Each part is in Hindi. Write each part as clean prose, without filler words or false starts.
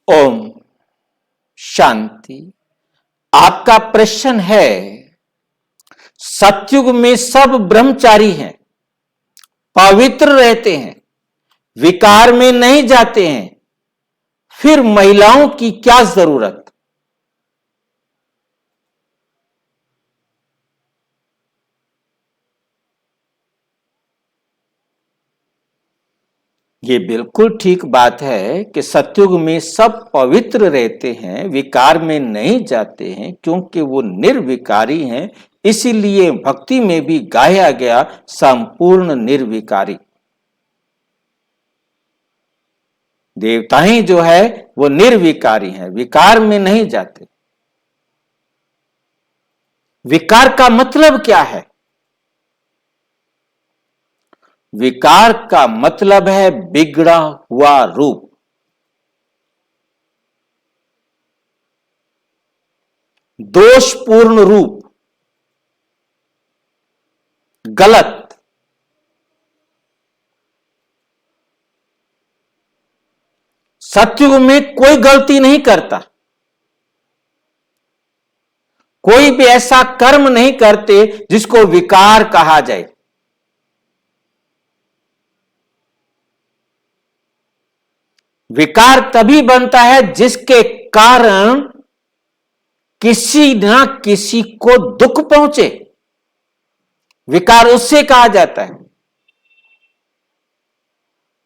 ओम शांति। आपका प्रश्न है, सतयुग में सब ब्रह्मचारी हैं, पवित्र रहते हैं, विकार में नहीं जाते हैं, फिर महिलाओं की क्या जरूरत? ये बिल्कुल ठीक बात है कि सतयुग में सब पवित्र रहते हैं, विकार में नहीं जाते हैं, क्योंकि वो निर्विकारी हैं। इसीलिए भक्ति में भी गाया गया संपूर्ण निर्विकारी। देवताएं जो है वो निर्विकारी हैं, विकार में नहीं जाते। विकार का मतलब क्या है? विकार का मतलब है बिगड़ा हुआ रूप। दोषपूर्ण रूप, गलत। सतयुग में कोई गलती नहीं करता, कोई भी ऐसा कर्म नहीं करते जिसको विकार कहा जाए। विकार तभी बनता है जिसके कारण किसी ना किसी को दुख पहुंचे, विकार उससे कहा जाता है।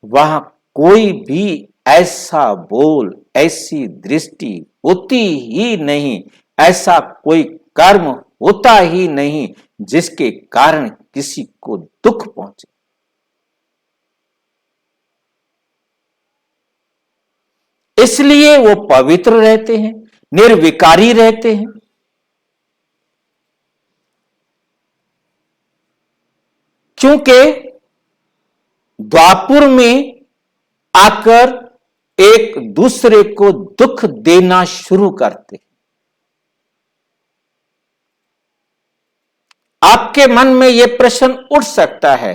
वहां कोई भी ऐसा बोल, ऐसी दृष्टि होती ही नहीं, ऐसा कोई कर्म होता ही नहीं जिसके कारण किसी को दुख पहुंचे। इसलिए वो पवित्र रहते हैं, निर्विकारी रहते हैं। क्योंकि द्वापुर में आकर एक दूसरे को दुख देना शुरू करते। आपके मन में यह प्रश्न उठ सकता है,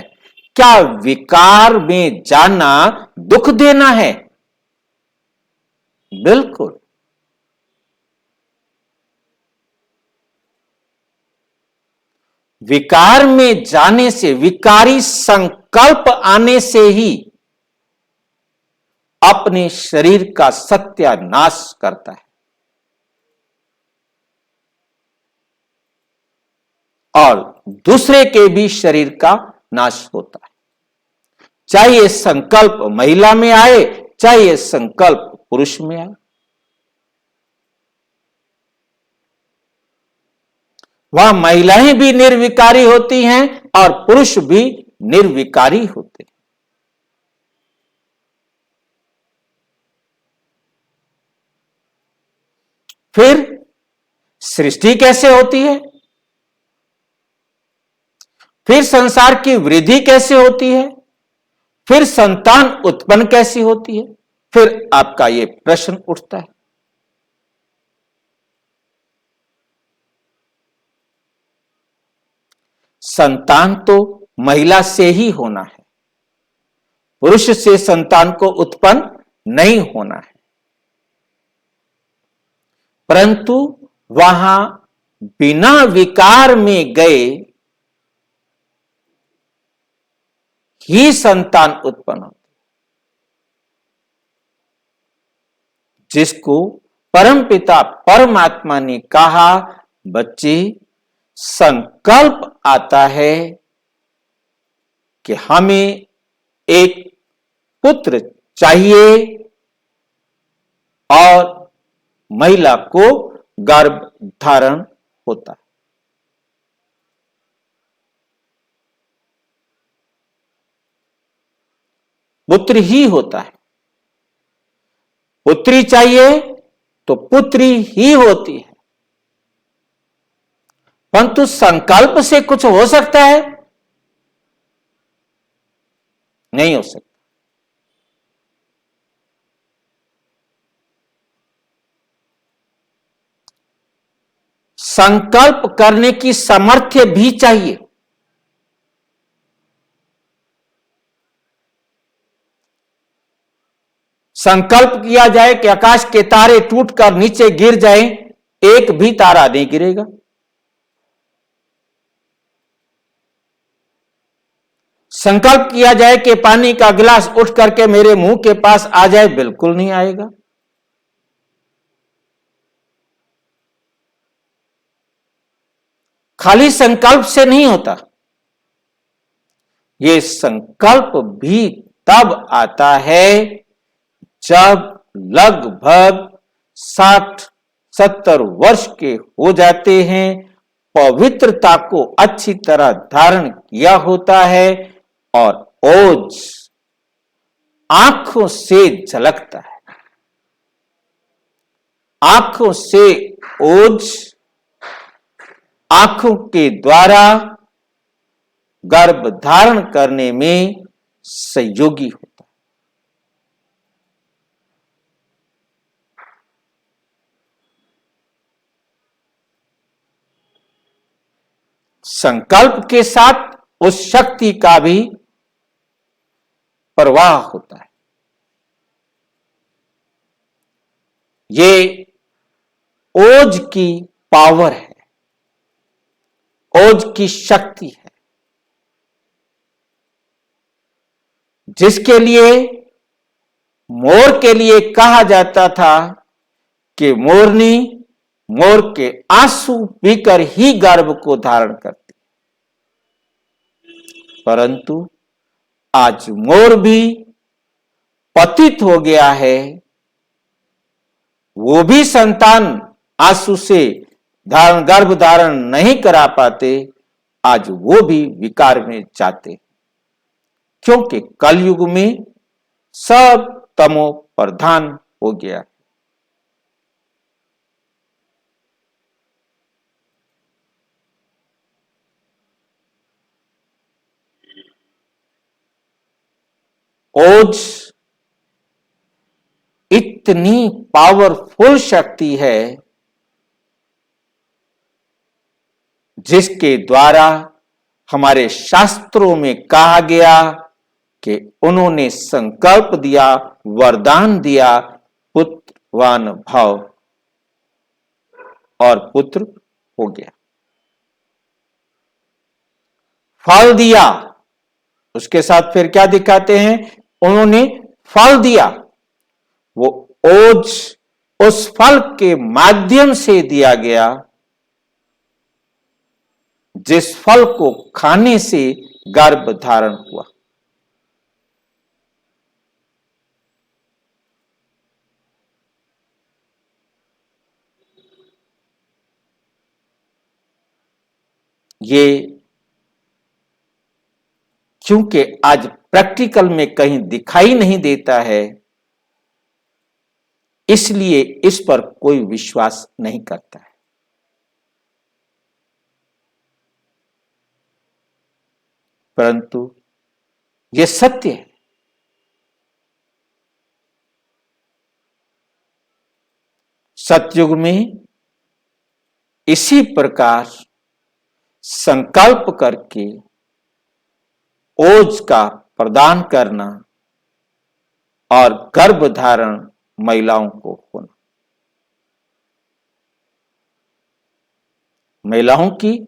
क्या विकार में जाना दुख देना है? बिल्कुल। विकार में जाने से, विकारी संकल्प आने से ही अपने शरीर का सत्यानाश करता है और दूसरे के भी शरीर का नाश होता है। चाहे यह संकल्प महिला में आए, चाहे यह संकल्प पुरुष में आए। वहां महिलाएं भी निर्विकारी होती हैं और पुरुष भी निर्विकारी होते हैं। फिर सृष्टि कैसे होती है? फिर संसार की वृद्धि कैसे होती है? फिर संतान उत्पन्न कैसी होती है? फिर आपका यह प्रश्न उठता है। संतान तो महिला से ही होना है, पुरुष से संतान को उत्पन्न नहीं होना है। परंतु वहां बिना विकार में गए ही संतान उत्पन्न होती, जिसको परमपिता परमात्मा ने कहा, बच्चे संकल्प आता है कि हमें एक पुत्र चाहिए और महिला को गर्भ धारण होता है। पुत्र ही होता है। पुत्री चाहिए तो पुत्री ही होती है। परंतु संकल्प से कुछ हो सकता है? नहीं हो सकता। संकल्प करने की सामर्थ्य भी चाहिए। संकल्प किया जाए कि आकाश के तारे टूटकर नीचे गिर जाएं, एक भी तारा नहीं गिरेगा। संकल्प किया जाए कि पानी का गिलास उठ करके मेरे मुंह के पास आ जाए, बिल्कुल नहीं आएगा। खाली संकल्प से नहीं होता, यह संकल्प भी तब आता है जब लगभग 60-70 वर्ष के हो जाते हैं, पवित्रता को अच्छी तरह धारण किया होता है और ओज आंखों से झलकता है। आंखों से ओज आंखों के द्वारा गर्भ धारण करने में सहयोगी होता है। संकल्प के साथ उस शक्ति का भी प्रवाह होता है। ये ओज की पावर है, ओज की शक्ति है, जिसके लिए मोर के लिए कहा जाता था कि मोरनी मोर के आंसू पीकर ही गर्भ को धारण करती, परंतु आज मोर भी पतित हो गया है, वो भी संतान आंसू से गर्भ धारण नहीं करा पाते, आज वो भी विकार में जाते, क्योंकि कलयुग में सब तमो प्रधान हो गया। ओज इतनी पावरफुल शक्ति है जिसके द्वारा हमारे शास्त्रों में कहा गया कि उन्होंने संकल्प दिया, वरदान दिया, पुत्रवान भव, और पुत्र हो गया। फल दिया, उसके साथ फिर क्या दिखाते हैं, उन्होंने फल दिया। वो ओज उस फल के माध्यम से दिया गया जिस फल को खाने से गर्भ धारण हुआ। ये क्योंकि आज प्रैक्टिकल में कहीं दिखाई नहीं देता है, इसलिए इस पर कोई विश्वास नहीं करता है। परंतु यह सत्य है। सतयुग में इसी प्रकार संकल्प करके ओज का प्रदान करना और गर्भ धारण महिलाओं को होना, महिलाओं की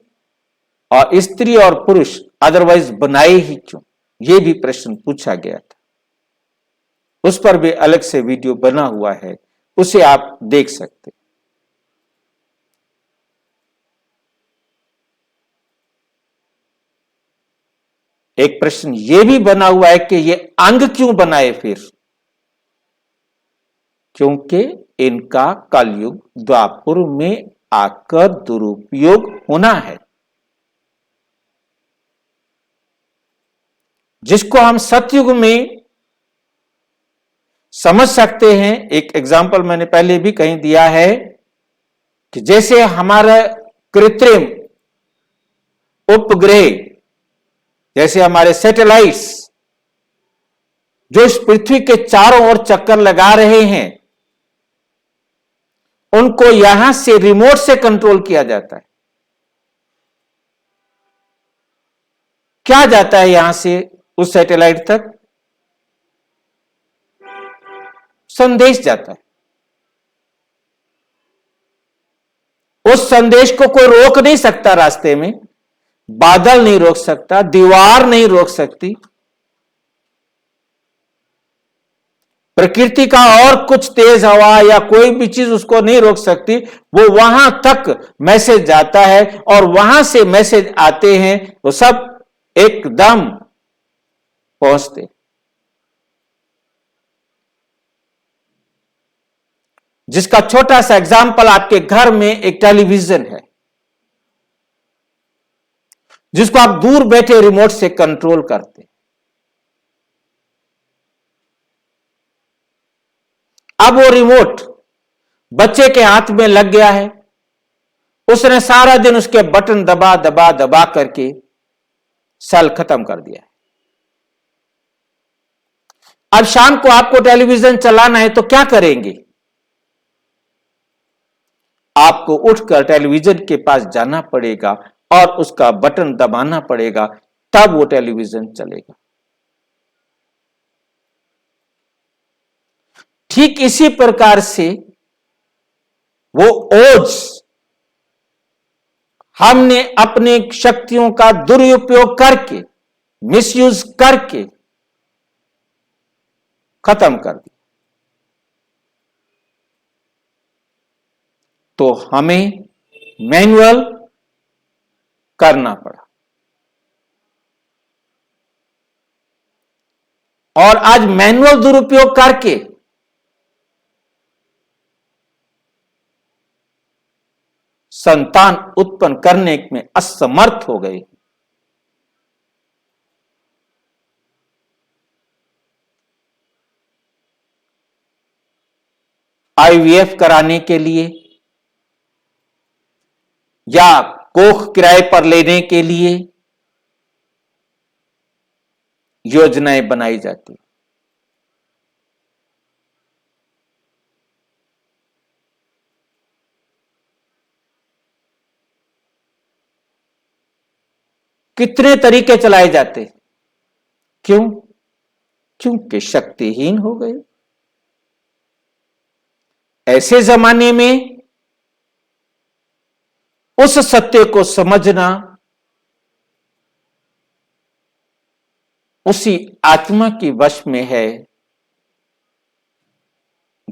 और स्त्री और पुरुष अदरवाइज बनाए ही क्यों, यह भी प्रश्न पूछा गया था। उस पर भी अलग से वीडियो बना हुआ है, उसे आप देख सकते। एक प्रश्न यह भी बना हुआ है कि ये अंग क्यों बनाए फिर, क्योंकि इनका कलयुग द्वापर में आकर दुरुपयोग होना है, जिसको हम सतयुग में समझ सकते हैं। एक एग्जाम्पल मैंने पहले भी कहीं दिया है कि जैसे हमारा कृत्रिम उपग्रह, जैसे हमारे सैटेलाइट्स जो इस पृथ्वी के चारों ओर चक्कर लगा रहे हैं, उनको यहां से रिमोट से कंट्रोल किया जाता है। क्या जाता है यहां से उस सैटेलाइट तक? संदेश जाता है। उस संदेश को कोई रोक नहीं सकता, रास्ते में बादल नहीं रोक सकता, दीवार नहीं रोक सकती, प्रकृति का और कुछ तेज हवा या कोई भी चीज उसको नहीं रोक सकती। वो वहां तक मैसेज जाता है और वहां से मैसेज आते हैं वो सब एकदम पहुंचते। जिसका छोटा सा एग्जाम्पल, आपके घर में एक टेलीविजन है जिसको आप दूर बैठे रिमोट से कंट्रोल करते। अब वो रिमोट बच्चे के हाथ में लग गया है, उसने सारा दिन उसके बटन दबा दबा दबा करके साल खत्म कर दिया है। अब शाम को आपको टेलीविजन चलाना है तो क्या करेंगे? आपको उठकर टेलीविजन के पास जाना पड़ेगा और उसका बटन दबाना पड़ेगा, तब वो टेलीविजन चलेगा। ठीक इसी प्रकार से वो ओज हमने अपने शक्तियों का दुरुपयोग करके, मिसयूज करके खत्म कर दिया। तो हमें मैनुअल करना पड़ा। और आज मैनुअल दुरुपयोग करके संतान उत्पन्न करने में असमर्थ हो गए। आईवीएफ कराने के लिए या कोख किराए पर लेने के लिए योजनाएं बनाई जाती। कितने तरीके चलाए जाते। क्यों? क्योंकि शक्तिहीन हो गए। ऐसे जमाने में उस सत्य को समझना उसी आत्मा की वश में है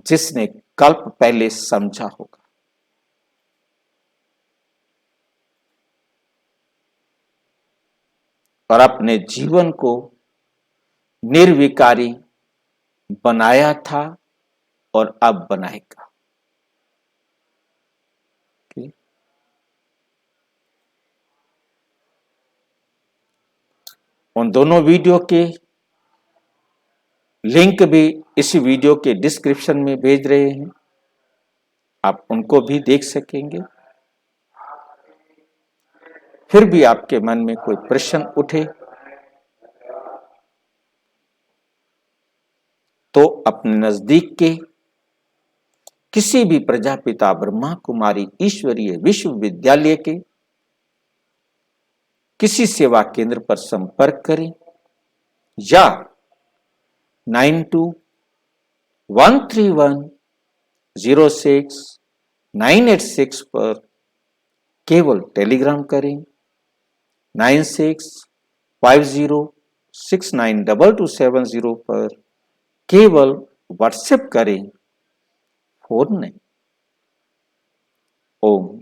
जिसने कल्प पहले समझा होगा। और अपने जीवन को निर्विकारी बनाया था और अब बनाएगा। उन दोनों वीडियो के लिंक भी इस वीडियो के डिस्क्रिप्शन में भेज रहे हैं, आप उनको भी देख सकेंगे। फिर भी आपके मन में कोई प्रश्न उठे तो अपने नजदीक के किसी भी प्रजापिता ब्रह्मा कुमारी ईश्वरीय विश्वविद्यालय के किसी सेवा केंद्र पर संपर्क करें या 9213106986 पर केवल टेलीग्राम करें। 9650692270 पर केवल व्हाट्सएप करें, फोन नहीं। ओम